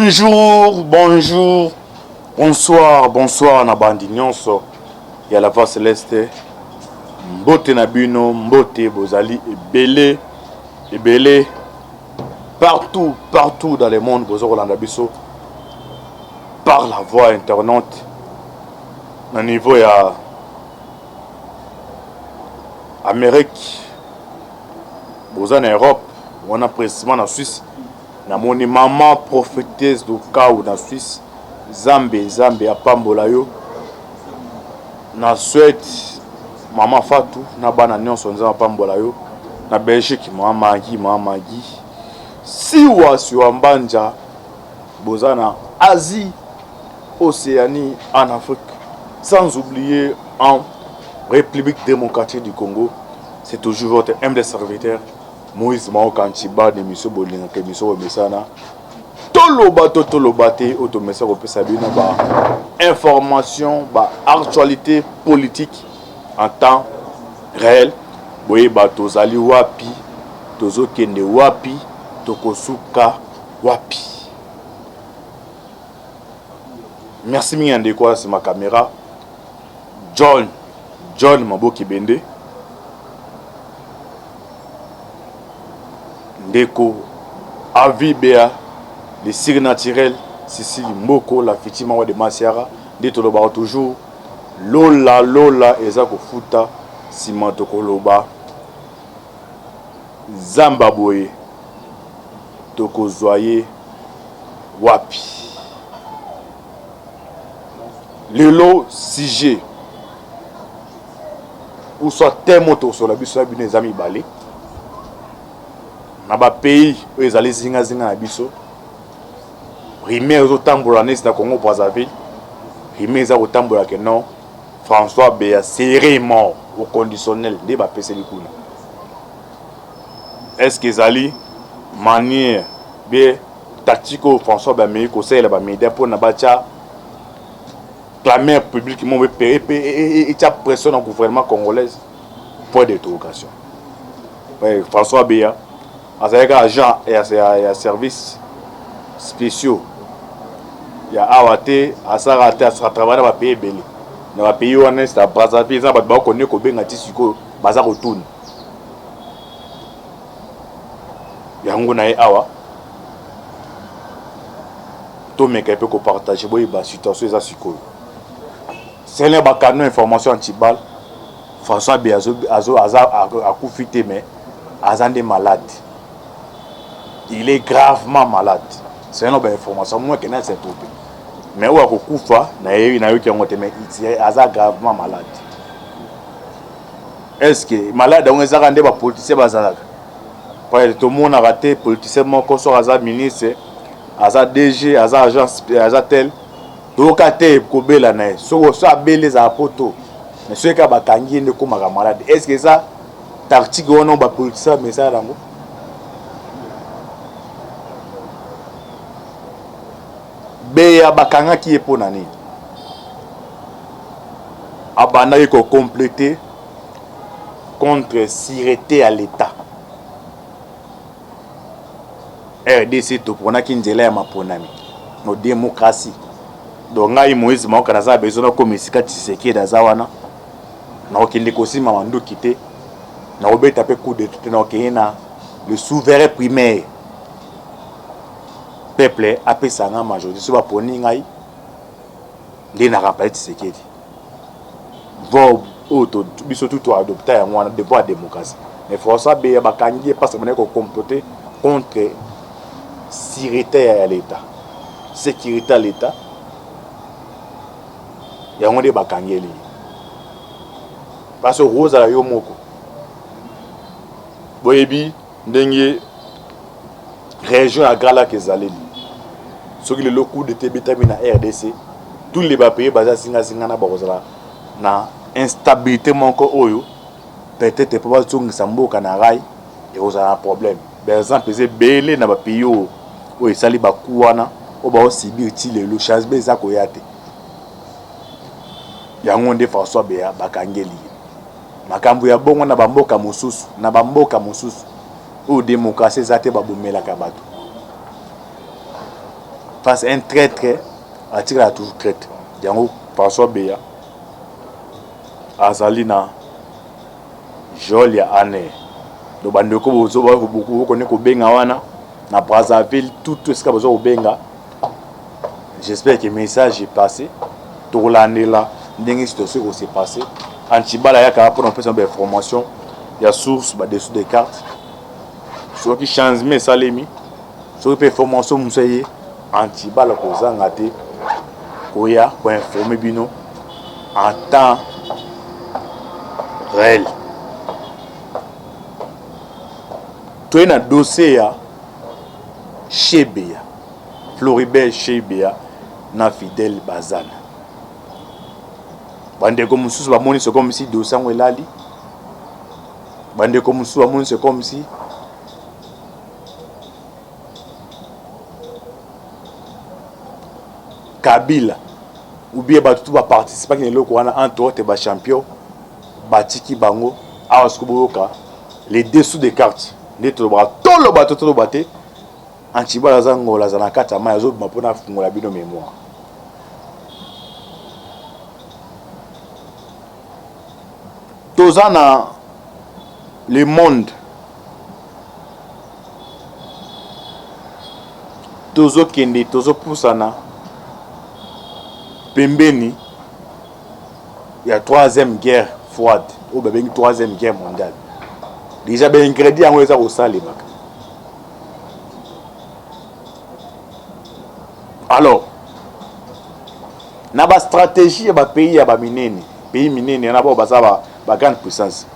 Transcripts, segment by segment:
Bonjour, bonjour, bonsoir, bonsoir na bandi nyonso ya la voix céleste. Mbote na bino, mbote bozali ebele partout dans le monde bozo kolanda biso par la voix internet na niveau ya Amérique, boza na Europe, on a précisément na Suisse. Na moni maman prophétesse do Kaou na Suisse, Zambe apambola yo. Na Suède, maman Fatou na bana nyonso nza apambola yo. Na Belgique, maman Magui. Siwa Mbanja, boza na Asie, Océanie, en Afrique. Sans oublier en République démocratique du Congo. C'est toujours votre humble serviteur Moïse Mao Kanchiba de Miso Bolinga ke Miso Mesana. Toloba te automessa ko pesa bino ba information ba actualité politique en temps réel. Boye ba tozali wapi, tozo kende wapi, tokosuka wapi. Merci mingande kwa c'est ma caméra. John Maboki Bende. Ndeko Avibea, les cires naturels, Cécile Mboko, la Fitima de Masiara, de Toloba toujours, Lola, Ezako Futa, Simanto Koloba, Zambaboye, Toko Zoye, Wapi. Lelo Sige, ou soit Temoto sur la bus, les amis balés. Na ba pays où ils allaient zinga na biso rimé aux tambola nes na Congo Brazzaville rimé za tambola que non François Béa serré mort au conditionnel de ba pese likuna. Est-ce que zali manière bien tactico François Béa mais ko sela ba média pour na bacha clamer publiquement et ta pression au gouvernement congolais pour d'interrogation. François Béa avec agent et à services spéciaux. Il y a Awate, à Sarate, à travailler dans le pays belé. Dans le pays où on est, à Brazzaville, ils ont connu que Ben Gati Siko, Bazar Otoun. Il y a un gars Awa. Tout le monde peut partager la situation de Siko. C'est un canon information anti-balle. François Béazo a coupé, mais Azande malade. Il est gravement malade. C'est une information. Moi, je ne sais pas. Mais où est-ce il est gravement malade. Est-ce que malade, on est rendu par politicien bazar? Tout le monde a raté politicien, mon conseil, Azar ministre, Azar DG, Azar agence, Azar tel. Donc, Kobela na so abele za poto. Mais ceux qui a batangi ne comme malade. Est-ce que ça tactique on a politicien mais ça rango? Beya bakanga qui est pour nani. Abana ko compléter contre sûreté à l'État. RDC to pona kinzela ya maponami. No démocratie. Donc ngai Moïse Mao Kanaza besoin comme Sika Tshisekedi dazawana. Na okinde kosima mandu kité. Na obeta pe coup de tout na okena le souverain primaire. Peuple a fait ça en majorité. Si vous prenez ngai, il n'a pas été séqué. Vous tout adopter un devoir de démocratie. Mais François Béa Bakangi parce que vous comploter contre sécurité à l'État. Sécurité à l'État. Il y a un des Bakangi. Parce que Rose a eu moko. Boyebi, dengue région à Gala Kezaleli. Ce qui est le coup de TBTM na RDC, tous les pays basés singa na bazala na instabilité manko oyo peut-être pas tout nsambo kanarai et aux un problème. Par exemple, c'est belé na ba pays o esali ba kuwana o ba osibir ti le chance beza koyate. Ya ngonde François Béa bakangeli. Makambo ya bongo na bamboka mosusu, o démocratie zate ba bomela ka bato. face à un traître atikala toujours traître yango François Beya azali na joli ya ane do bandeko bozo beaucoup connaît ko benga wana na Brazzaville tout ce que bozo benga. J'espère que le message est passé tout l'année là ndenge situation s'est passé Antibala yaka pour faire une information il y a source dessous des cartes ceux qui changent mais salemi ceux qui information musaye Antibala kozanga te koya pour informer bino en temps réel. Tu es dans le dossier chez Beya, Floribert chez Beya, na Fidèle Bazana. Bande comme sous la monnaie, c'est comme si dossier est là. Bande comme sous la monnaie, c'est comme si Kabila ou bien tout va participer qui est là entre autres ba champion batiki bango awaskuboka les dessous des cartes neto ba tolo baté Antibala zango la zana kata ma yazo mapona fungola bino mémoire tozana le monde tozo kende tozo pusana pembeni il y a troisième guerre froide ou bien une troisième guerre mondiale déjà ben ingrédient on ça au sale baka alors na ba stratégie ya ba pays ya ba minene pays minene na ba baza ba grande puissance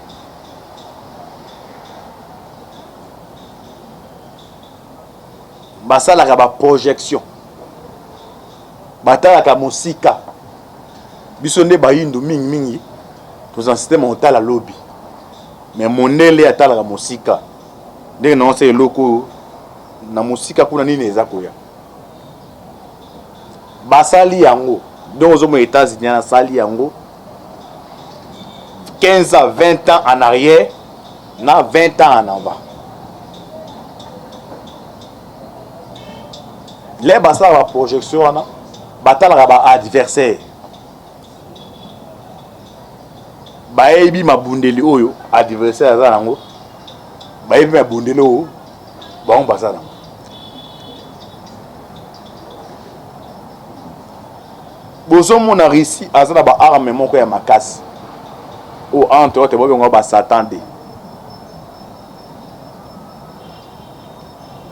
basala ka ba projection batala ka musika biso nde bayindu mingi tous en système mental à lobby mais monele atala ka musika ndenge na onse eloko na musika kuna nini ezakoya basali yango donc aux États-Unis na sali yango 15 à 20 ans en arrière na 20 ans en avant les basala la projection wana batala ba adversaire baebi mabundeli oyo adversaire za nango baebi mabundeli oyo ba on basala bozo mona Russie azana ba arme moko ya makasi o entre autres bo ba s'attendre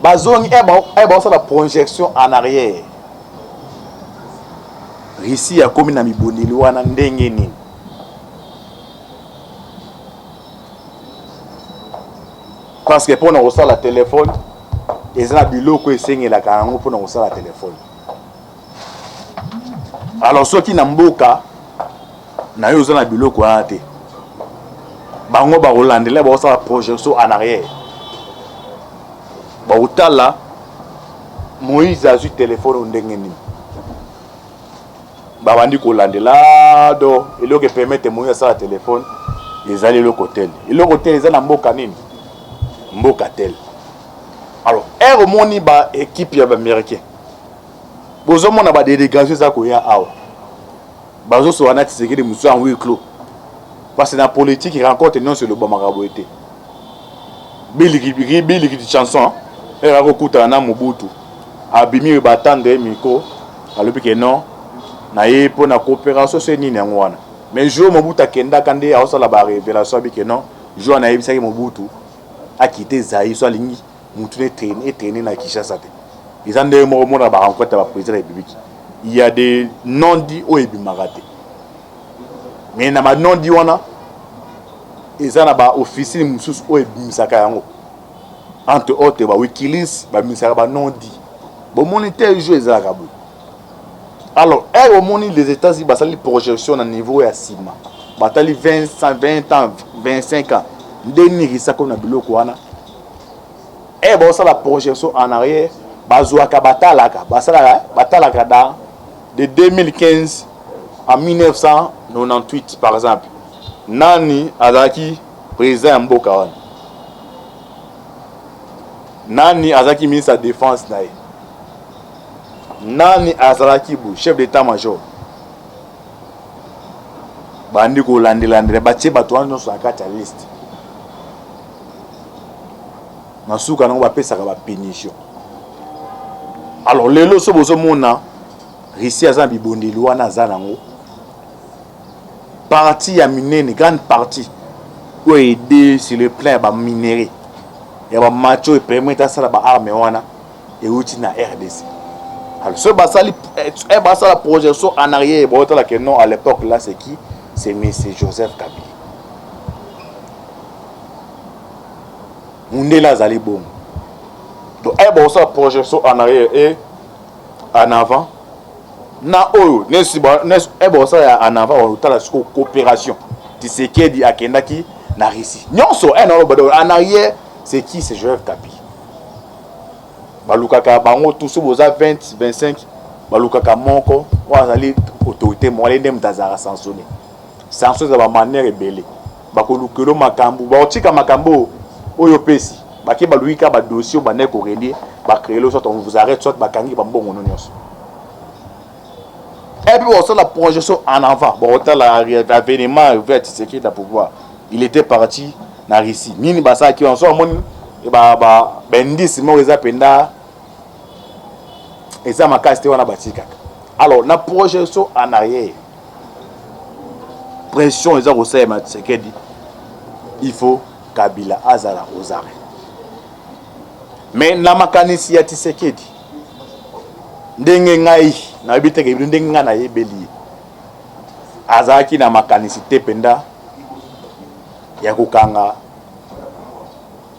bazongi eba ça la projection en arrière Russie a komi na mibondeli wana ndenge nini parce que pour nous ressortir la téléphone ils ont biloko esengela kango pour nous ressortir la téléphone alors ceux qui n'amboka na yo zana biloko wana te bango ba rolandela ba ressortir la projection en arrière ba utala Moïse a eu téléphone ndenge nini babandi kolandela do eloko permettre Moïse à la téléphone ezali eloko tel eza mboka nini mboka tel alors ero moni ba équipe ya ba américain bozo mona ba délégation za ko ya awa bazo so wana tisekedi musu en huis clos parce que la politique il rencontre non sur le bon maraboité biliki di chanson era ko kuta na Mobutu abimi batande miko alobi ke non na ye po na coopération c'est nini yango wana mais jour Mobutu akenda kande a osala ba révélation bi ke non jour na yebisa ke Mobutu a quitté Zaïre soit lingi mutu ne traîner na Kinshasa te ils ont des moments à rencontrer le président de la République il y a des non dits au ebimagate mais na ma non dit wana ils ont ba officier mususu au ebimisaka yango entre autres ba Wikileaks ba misaka ba non dit bon monétaire joue ezala kabu alors au moni les États-Unis basali projection à niveau ya sima batali 20 ans 25 ans ndeni risako na biloko wana bon ça la projection en arrière bazuaka batalaka batalaka de 2015 à 1998 par exemple nani azaki président ya mboka wana nani azaki ministre de défense naye nani azalaki bu chef d'état-major bandi ko landela batie bato wana so akata liste nasuka nango bapesaka ba pénition. Alors lelo so bozo mona Russie aza bibondeli wana aza nango partie ya minene grande partie pour aider sur le plan ba minerai ya ba macho et permettre à ça ba arme wana et outil na RDC. Alors ce basali la projection en arrière bon la que non à l'époque là c'est qui? C'est monsieur Joseph Kabila. Mundela zali bon. Donc bon ça la projection en arrière et en avant. Na oyo bon ça en avant on tala sur coopération. Tu sais qui dit akenda ki na Russie. Nyonso en arrière c'est qui? C'est Joseph Kabila. Balukaka bango tout ce boza 20 25 balukaka monko wazali autorité moyenne dem dazara sanctionné. Sanctionné za ba manière rebelle. Bakolukelo makambu ba otika makambo oyo pesi. Baki baluika ba dossier ba nek orelier ba créer le soit on vous arrête soit ba kangi ba mbongo nyonso. Et puis on la projection en avant. Bon l'événement vers Tshisekedi la pouvoir. Il était parti na Russie. Nini basa ki on so mon bendis mo eza penda eza makasti wana batika. Alors na projection en arrière. Pression eza kosema Tshisekedi. Il faut Kabila azala aux arrêts. Mais na makanisi ya Tshisekedi ndenge ngai na biteke ndenge ngana yebeli azaki na makanisi te penda ya kokanga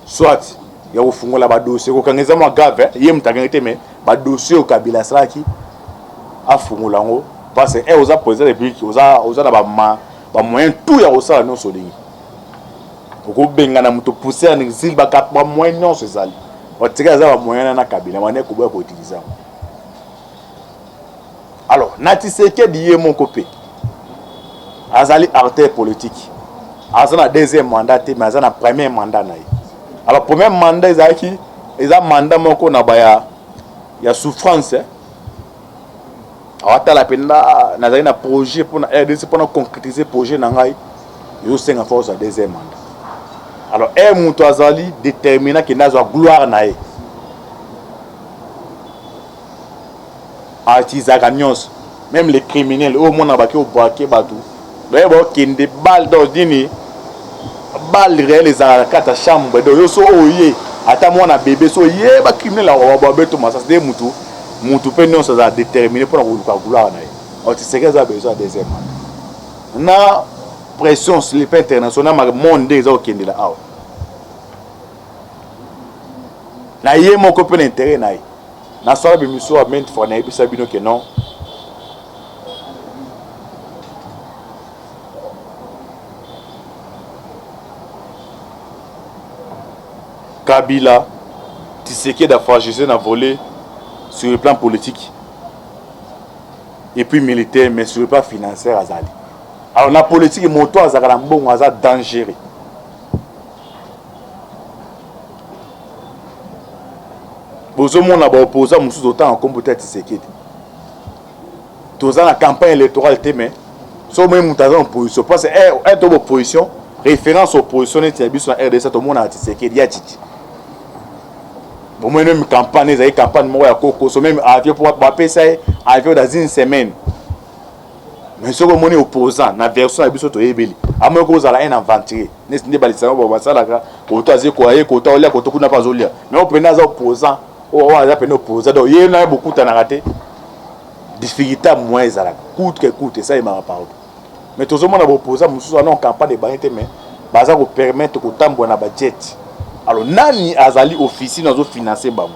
soit ya kofungola ba dossier kokangeza mwa grave ye mutangenge te mais ba dossier Kabila salaki afungola ngo parce que oza président de République oza na ba moyen tout ya osala non solingi ko benga na muto pousser en exil ba moyen non sezali otika za ba moyen na Kabila mane ko boya ko utiliser. Alors nati Tshisekedi ye mon copé azali acteur politique azana deuxième mandat mais azana premier mandat na ye. Alors premier mandat ezaki eza mandat moko na baya ya souffrance awata la penda nazali na projet pour na RDC pour concrétiser projet na ngai yo senga force à deuxième mandat. Alors muto azali déterminé que nazo gloire na ye artisaka nyonso même les criminels au monde abaki au braquer batou donc bon kende balle dans dini balle réel les à quatre chambre donc yo so oye ata mwana bébé so ye ba criminel wa beto masa de mutu pe nyonso za déterminé pour na vouloir na ye o tiseke za besoin deuxième na pression sur le plan international ma monde des au kende la awa na ye moko pe intérêt na ye na sala bimiso a mente fois na ebisa bino que non Kabila Tshisekedi a fragile na volé sur le plan politique et puis militaire mais sur le plan financier azali. Alors la politique moto azaka mbongo aza dangereux. Bozo mona ba opposant musu autant en combattre Tshisekedi. Toza la campagne électorale mais so même mutaza en position parce que est en opposition référence opposition et tiabiso na RDC to mona Tshisekedi ya titi. Bon moi même campagne les campagne mo ya koko so même avion pour ba pesa avion dans une semaine. Mais ce que mon opposant na version ya biso to yebeli amo ko zala un aventurier ne balisa ba basala ka ko to azi ko aye ko to olia ko to kuna pa zolia mais on pena za opposant o za pena opposant donc il y a beaucoup de raté difficulté moins zala coûte que coûte ça il m'a parlé mais tout le monde a opposant mususu na campagne de banité mais baza ko permettre ko tambo na budget. Alors nani azali officier nazo financer bamo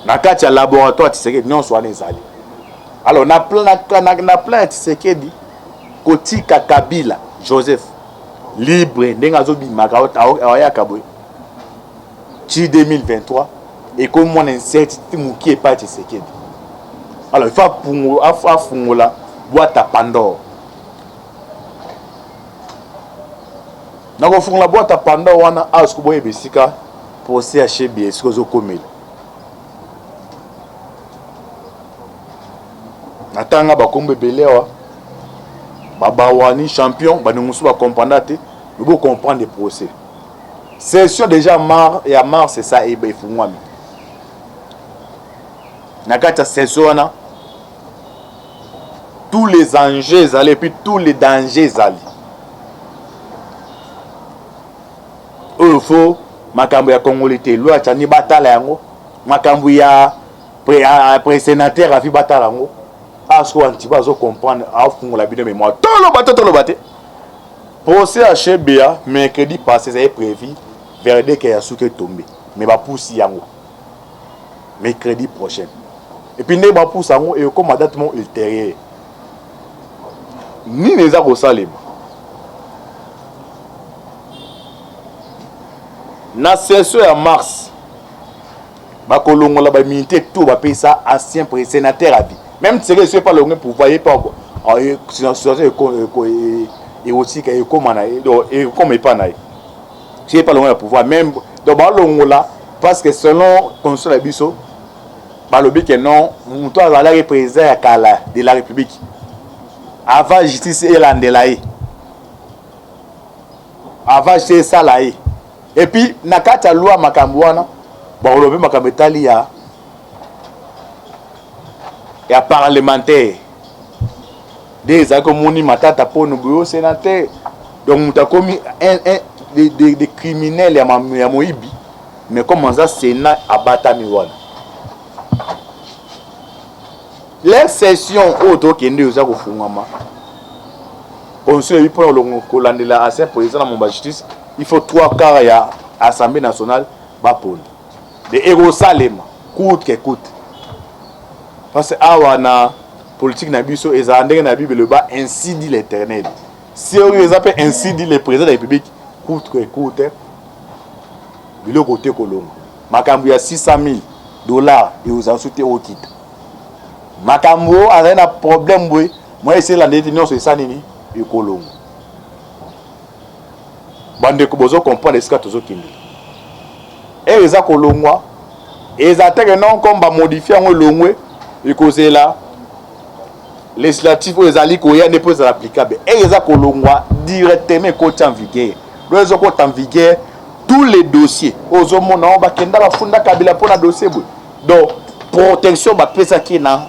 na kati ya laboratoire Tshisekedi nyonso wana ezali. Alors na plan Tshisekedi kotika Kabila Joseph libre ndenga zo bimaka awaya kabwe ci 2023 et comme mon incertitude muki pas Tshisekedi. Alors il faut afungola boîte à Pandore. Nako fungola boîte à Pandore wana asko boye besika pour CHB esiko zo komela. natanga bakombe belewa babawani champion banungusu ba comprendre te vous comprendre le procès session déjà mars c'est ça et ben fungwami nakata session na tous les enjeux allaient puis tous les dangers allaient il faut makambo ya congolité loi tani batala yango makambo ya sénateur afi batala yango asko antiba zo comprendre afungola bino mémoire tolo baté procès à Chebea mercredi passé ça est prévu verdict ya souke tombé mais ba poussi yango mercredi prochain et puis ne ba pousse yango et comme date mon ultérieur ni les a kosalema na session ya mars bakolongola ba militaire tout ba payer ça ancien sénateur à vie même si c'est pas le pouvoir et pas et aussi que comme pas naï c'est pas le pouvoir même donc balongola parce que selon consul abiso balobi que non muto azala représentant ya kala de la république avant justice et landelaye avant c'est ça là et puis nakata loi makambo wana balobi makambo etali ya parlementaire des akomoni matata pono bureau sénateur donc muta komi des criminels ya moibi mais comment ça sénat abatami wana les sessions auto kende uza kofungama conseil pour le kolandela ancien président de la justice il faut 3/4 ya assemblée nationale bapone de Jérusalem coûte que coûte parce que awana politique na biso ezandenge na Bible le bas ainsi dit l'Éternel si on les appelle ainsi dit le président de la République coûte que coûte bilo côté kolongo makambo ya $600,000 et aux asouté au kit makambo a un problème boy moi c'est la détention c'est ça nini et kolongo bande ko bozo comprendre ce que tozo kindi et les a kolongwa et les attaques non comme ba modifier en longwe et causer là législatif aux ali ko ya ne peut applicable et les a kolongwa directement côté en vigueur les côté en vigueur tous les dossiers aux hommes non ba kenda ba funda kabila pour la dossier boy donc protection ba pesa qui na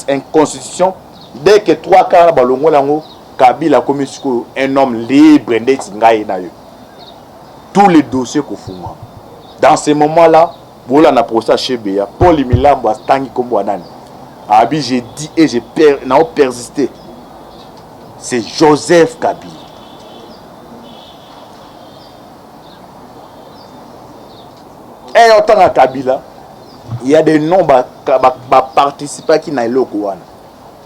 une constitution dès que 3/4 balongo lango kabila comme un homme libre ndeti ngai na yo tous les dossiers ko fuma dans ces moments là bola na procès chez Beya Paul Milambo astangi kombo anani abi j'ai dit et j'ai persisté c'est Joseph Kabila et autant à Kabila il y a des noms participants qui n'a loko wana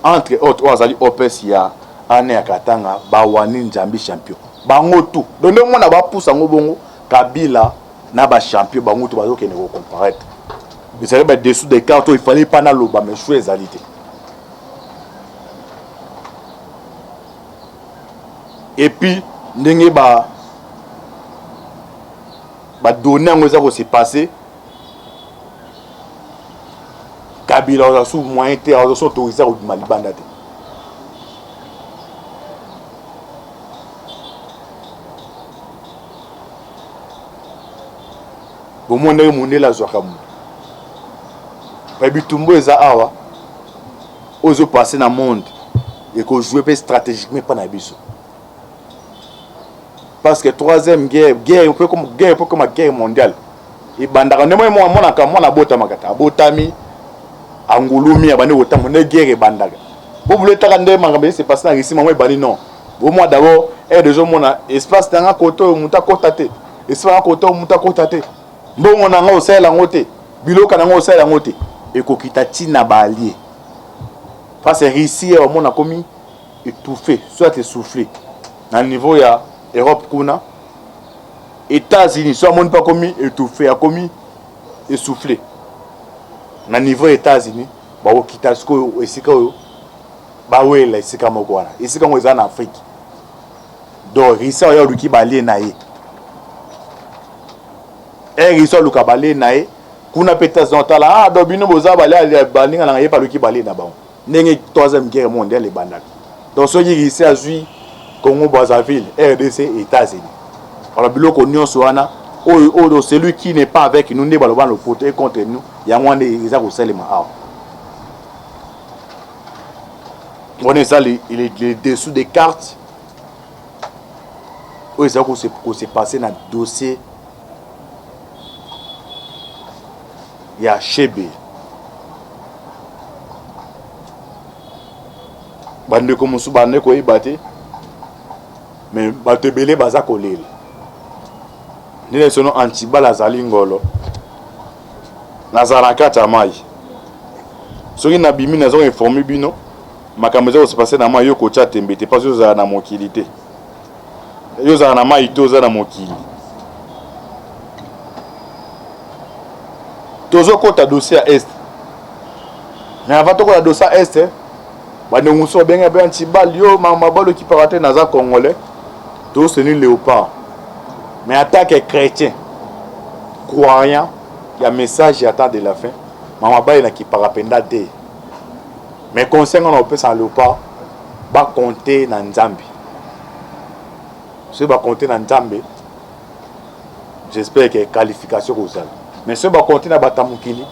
entre autres ozali OPS ya ane ya katanga bawani njambi champion bango tout donc on a ba poussa ngo bongo Kabila na ba champion bango tout bazo kene ko comparaître mais c'est dessous des cartes il fallait pas na loba mais choix ezalité et puis ndenge ba donner ngo za ko se passer Kabila a sous moyen te a autorisé au Malibanda te bon monde la zokamu Bitumbo eza awa ozo passer dans monde et ko jouer stratégiquement pas na biso parce que troisième guerre un peu comme guerre mondiale et bandaka ne moi mona bota makata botami angulumi abane otamu ne guerre bandaga bo bule takande mangambe c'est passé na Russie moi bani non bo moi d'abord et déjà mona espace dans koto muta kotate espace koto muta kotate mbongo nanga osela ngote biloka nanga osela ngote et kokita tina ba allié parce que Russie au mona komi étouffé soit essoufflé na niveau ya Europe kuna États-Unis soit mon pas komi étouffé a komi essoufflé na niveau États-Unis ba okita sko esika oyo ba wela esika moko wana esika ngo eza na Afrique donc risa oyo luki balé na ye risa luka balé na ye kuna peta zontala do bino boza balé balinga na ye pa luki balé na ba N'est troisième guerre mondiale les bandages. Donc ceux qui ici à Zui, Congo Brazzaville, RDC, États-Unis. Alors biloko nyonso wana o celui qui n'est pas avec nous ne baloba le pote contre nous, il y a moins des gens au Salema. On est ça les dessous des cartes. Oui, c'est ça qu'on s'est passé dans le dossier. Il y a Chebe. Bande comme sous bande ko ibate. Mais bate belé baza kolele. Ni sono antibala zali ngolo. Nazaraka tamai. Soki na bimi nazo informer bino. Makambo za ko se passer na ma yo ko cha tembe te pas yo za na mokilité. Yo za na ma ito za na mokili. Tozo kota dossier à est. Mais avant to ko la dossier à est, bande muso benga be antibal yo mabalo qui paraté naza congolais. Tous c'est léopard. Mais attaque chrétien, croyant, il y a un message attend de la fin. Maman ba ina qui parapenda de. Mais concernant on peut sans léopard, ba compter dans Nzambi. Ce ba compter dans Nzambi. J'espère que qualification aux salles. Mais ce ba compter na batamukili,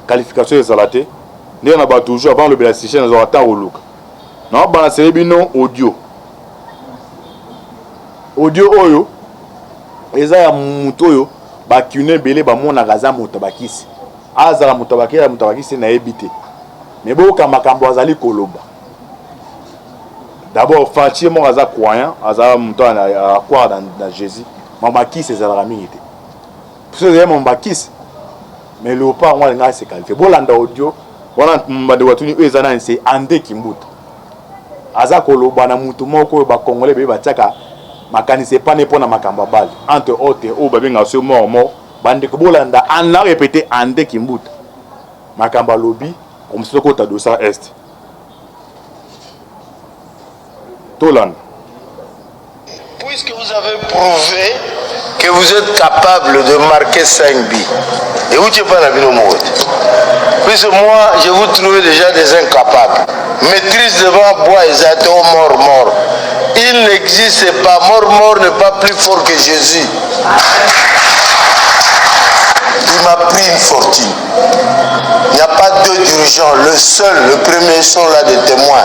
qualification aux salaté. Nous on a toujours avant le bénéficiaire nous attend au look. Non, ba c'est bino audio. Audio oyo eza ya muto oyo ba kune belé ba mona gaza mutabakisi azala mutabakisi na ebité mais boka makambo azali koloba d'abord Fachi mo gaza croyant azala muto à croire dans Jésus mabakisi ezala mingi té parce que mon bakisi mais le pas moi nga se qualifié bolanda audio wana mbade watuni ezana c'est ande kimbuta aza koloba na mutu moko ba congolais be bataka makani c'est pas nepona makamba bali entre autres au babenga so mort bande ko bolanda an la répéter ande kimbuta makamba lobby comme ce côté de ça est Tolan. Puisque vous avez prouvé que vous êtes capable de marquer 5 buts et vous n'êtes pas la vie au monde, puisque moi je vous trouve déjà des incapables, maîtrise devant bois et zato mort. Il n'existe pas, mort n'est pas plus fort que Jésus. Il m'a pris une fortune. Il n'y a pas deux dirigeants, le premier sont là des témoins.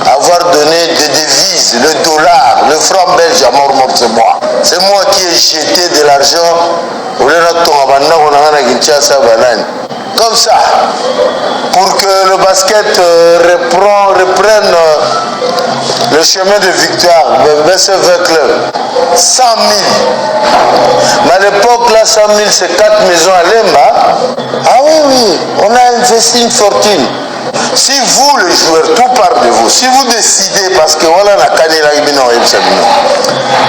Avoir donné des devises, le dollar, le franc belge à mort, c'est moi. C'est moi qui ai jeté de l'argent. Comme ça, pour que le basket reprenne le chemin de victoire, le BCV Club. 100 000. Mais à l'époque, là, 100 000, c'est 4 maisons à Lemba. Ah oui, on a investi une fortune. Si vous, les joueurs, tout part de vous. Si vous décidez, parce que voilà,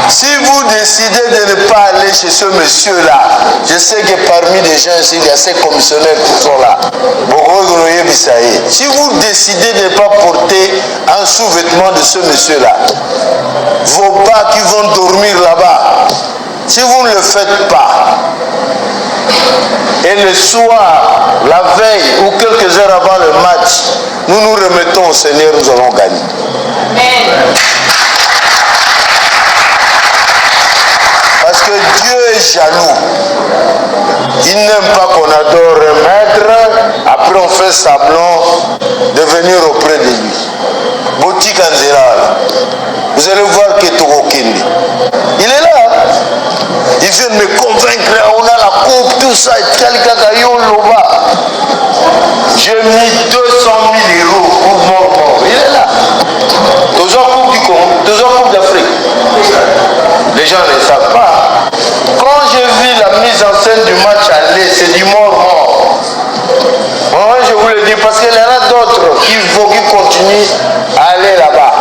si vous décidez de ne pas aller chez ce monsieur-là, je sais que parmi les gens ici, il y a ces commissionnaires qui sont là. Si vous décidez de ne pas porter un sous-vêtement de ce monsieur-là, vos bas qui vont dormir là-bas, si vous ne le faites pas, et le soir, la veille ou quelques heures avant le match, nous nous remettons au Seigneur, nous allons gagner. Amen. Parce que Dieu est jaloux. Il n'aime pas qu'on adore un maître, après on fait semblant de venir auprès de lui. Boutique en général. Vous allez voir que Togokindi. Il est là. Il vient de me convaincre, on a la coupe, tout ça, j'ai mis 200 000 euros pour mort. Il est là. Toujours coupe du Congo, toujours coupe d'Afrique. Les gens ne savent pas. Quand j'ai vu la mise en scène du match aller, c'est du mort. Moi, je vous le dis parce qu'il y en a d'autres qui continuent à aller là-bas.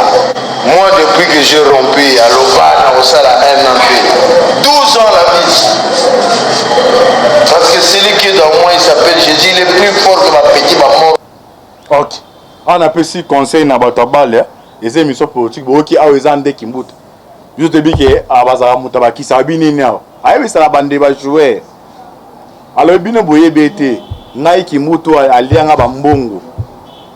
Moi, depuis que j'ai rompu à Lobana, au Sala, un an, 12 ans la vie. Parce que celui qui est dans moi, il s'appelle Jésus, il est plus fort que ma petite maman. Ok. On a pu si conseil na batabale, les émissions politiques, qui a aux Andes qui moutent. Je te dis que Abazara Moutabaki, ça a bien énervé. Aïe, c'est la bande de jouer. Alors, bien boye BT, Nike Mouto, Alianga Bambongo.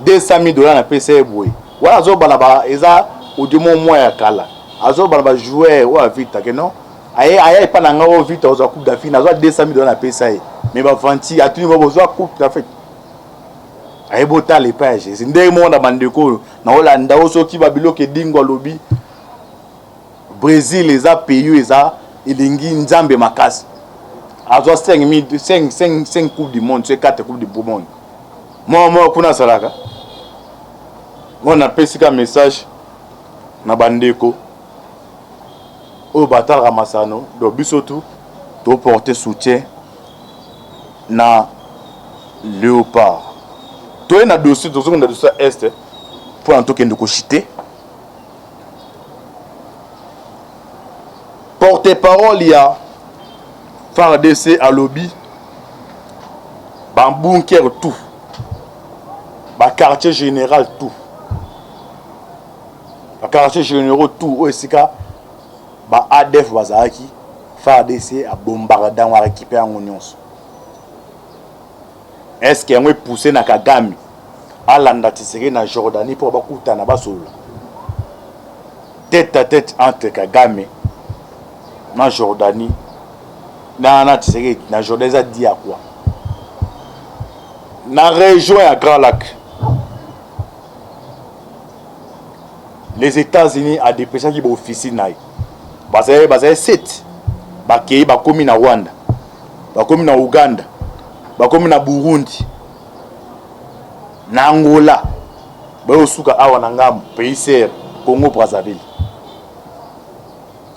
200 000 dollars na pesa boy wala zo balaba eza odimo moya ya kala azo balaba joueur ou vite que non aye pas na ngo vite aux coupe d'Afrique na zo 200 000 dollars na pesa mais ba vanti atuni bo zo coupe d'Afrique aye bota les pages c'est ndé mo na bandeko na Hollande osoki ba biloke dingo lobi Brésil les a payé les a ilingi nzambe makasi azo 5 coupes du monde c'est 4 coupes du monde moi kuna salaka on a passé un message na bandeko au batal ramasano do bisotu to porter soutien na Léopard to na dossier to na dossier est pour en tout cas ndoko chité porte-parole il y a FARDC à lobby bambunker tout ba quartier général tout ba quartier général tout aussi ba ADF bazaki FARDC a bombardé on récupérer en nyonso est-ce qu'il y a poussé na Kagame à l'andatisere na Jordanie pour ba kutana ba solo tête à tête entre Kagame na Jordanie na tisere na Jordanie ça dit à quoi na région à Grand Lac les États-Unis a dépêché qui officie naï basé 7 bakei bakomi na Rwanda bakomi na Uganda bakomi na Burundi na Angola bayosuka awa na ngam pays ser Congo Brazzaville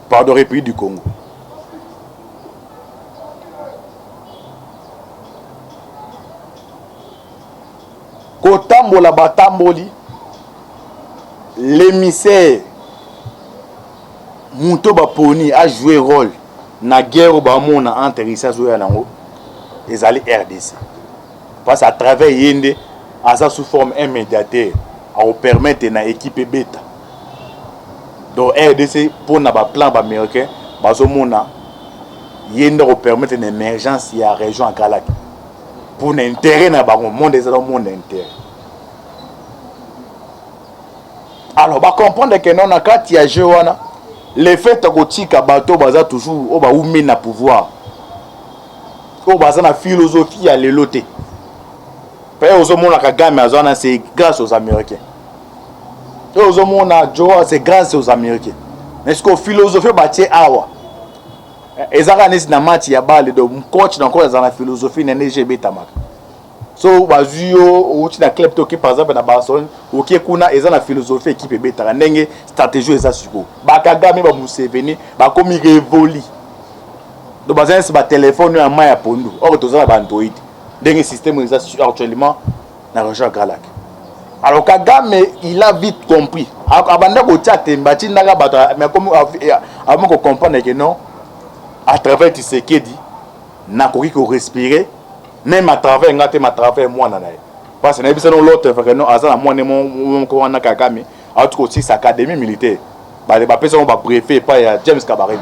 pardon République du Congo kotambola batamboli l'émissaire Mouto Baponi a joué rôle na guerre au Bamona entre Rissa Zoya Nango et les RDC. Parce à travers Yende, à ça sous forme un médiateur, à vous permettre na équipe bêta. Donc RDC pour na plan américain, bazo mona Yende vous permettre une émergence à la région à Galak. Pour l'intérêt na ba monde des monde intérêt. Alors ba comprendre que non na kati ya Joana les faits kotika bato baza toujours o ba umi na pouvoir o baza na philosophie ya leloté pe ozomona Kagame azana c'est grâce aux Américains pe ozomona Joa c'est grâce aux Américains mais ce que philosophie batie awa ezaka nesi na match ya balle de coach na ko azana philosophie na NGB tamaka so bazuyo outi na club toki par exemple na Barcelone oki kuna eza na philosophie équipe betaka ndenge stratégie eza siko bakagame ba Museveni ba komi révoli do bazana ba téléphone ya maya pondu or tozana ba Android ndenge système eza actuellement na région Galak. Alors Kagame il a vite compris abanda ko tchate mbati ndaka bato mais comme avant qu'on comprenne que non à travers Tshisekedi na koki ko respirer même à travers moi nanae parce que n'ebisa non l'autre fait que non azana moi ne mon ko wana Kagame a tout aussi sa académie militaire ba les personnes ba préfet pas ya James Kabarebe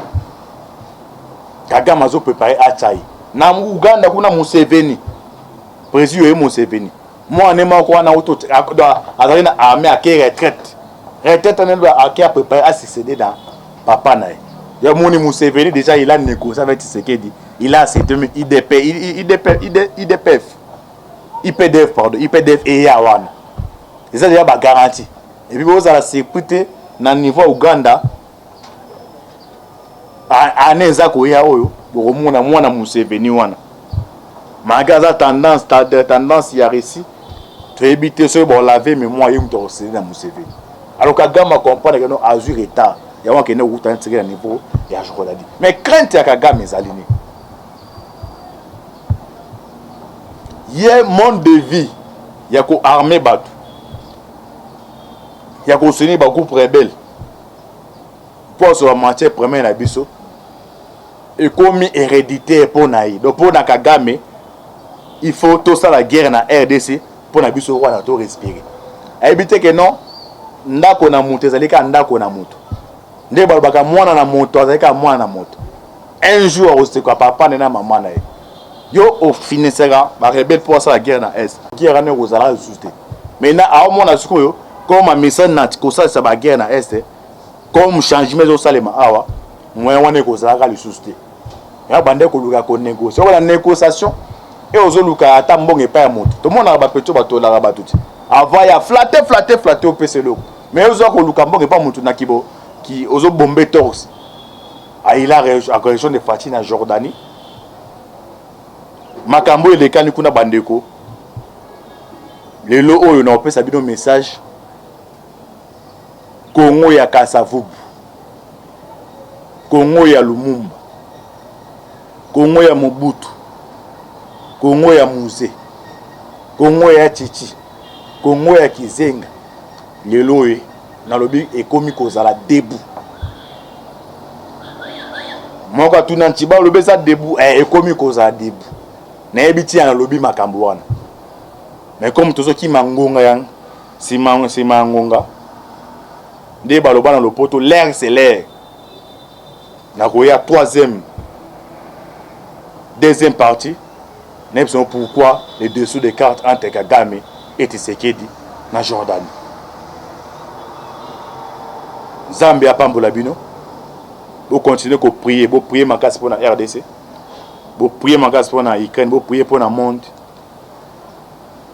Kagame azo préparer à Chai na Uganda kuna Museveni président Museveni moi ne ma ko wana auto azali na armée à retraite ne doit à préparer à succéder dans papa nae ya moni Museveni déjà il a négocié avec Tshisekedi. Il a cette IPDF pardon, IPDF et Yawan. Ils ont déjà ba garantie. Et puis vous allez sécurité na niveau Uganda. Aneza ko ya oyo, bo mona mwana Museveni wana. Magaza tendance ya récit. Tu éviter ce bon laver mais moi yim to c'est na Museveni. Alors Kagame comprend que non azur état. Ya wa kene outa ntire na niveau ya Jordanie. Mais crainte ya Kagame ezalini. Il y a un monde de vie, il y a ko armée bateau, il y a ko sonner ba groupe rebelle pour se matière première na biso et comme héréditaire pour naï donc pour na Kagame il faut tout ça la guerre na RDC pour na biso wana to respirer éviter que non ndako na moto ezalika ndako na moto nde balobaka mwana na moto azalika mwana na moto un jour oseko papa na maman na ye yo au finissera ba rebelle pour ça la guerre na est guerre na ozala susté maintenant à mon asiko comme un message nat ko ça ça ba guerre na est comme changement au salema awa moi on est ko ça ka lisuste ya bande ko luka ko négocier on la négociation et aux luka ata mbonge pa ya moto to mona ba peto ba to la ba tout avant ya flatter au PC lo mais aux ko luka mbonge pa moto na kibo qui aux bomber torse a il a région de Fatih na Jordanie makambo elekani kuna bandeko lelo oyo na opesa bino message Congo ya Kasavubu Congo ya Lumumba Congo ya Mobutu Congo ya Muze Congo ya Chichi Congo ya Kizenga lelo oyo na lobi ekomi kozala debout moko tuna ntiba lobi za debout ekomi kozala debout na ebiti na lobi makambo wana mais comme tozo ki mangonga yang si mangonga nde baloba na lopoto l'air c'est l'air na koya deuxième partie n'est pas pourquoi les dessous des cartes entre Kagame et Tshisekedi na Jordanie Zambia pambola bino vous continuez à prier vous prier ma casse pour la RDC vous priez ma casse pour la Ukraine vous priez pour le monde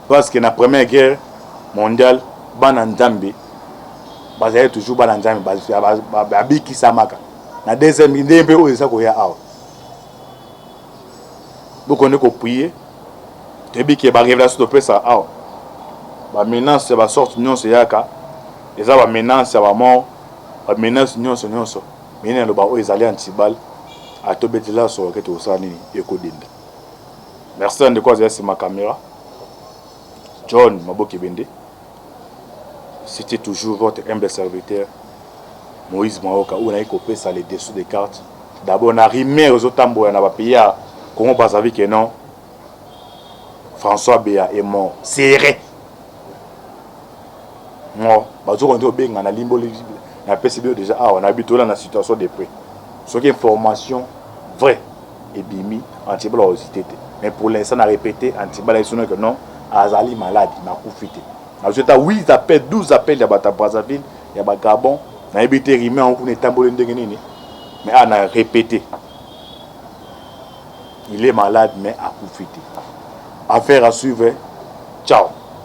parce que la première guerre mondiale bananzambe bazali toujours bananzambe babiki samaka na deuxième ndembe oyo ça koya awa vous connaissez que prier tebi ki ba révélation de pesa awa ba menace ba sorte nyonso yaka eza ba menace ya ba mort ba menace nyonso mine lo ba oyo ezali antibal atobetela so ke to sani ekodinda merci de quoi c'est ma caméra John Maboki Bende. C'était toujours votre humble serviteur Moïse Maoka où on a coupé ça les dessous des cartes. D'abord on a rimé aux autres tambours on a payé comment pas savoir que non François Béa est mort serré. Non, bah tout on dit au bien on a limbo on a percé déjà on a habitué dans la situation de près. Ce qui est information vraie et bimi anti-balosité. Mais pour l'instant on a répété anti-balosité que non Azali malade, il m'a confité. J'ai 8 appels, 12 appels, il y a Brazzaville, il y a Gabon, il y a évité rimé en cours de tambour de Guinée. Mais on a répété. Il est malade, mais a confité. Affaire à suivre. Ciao.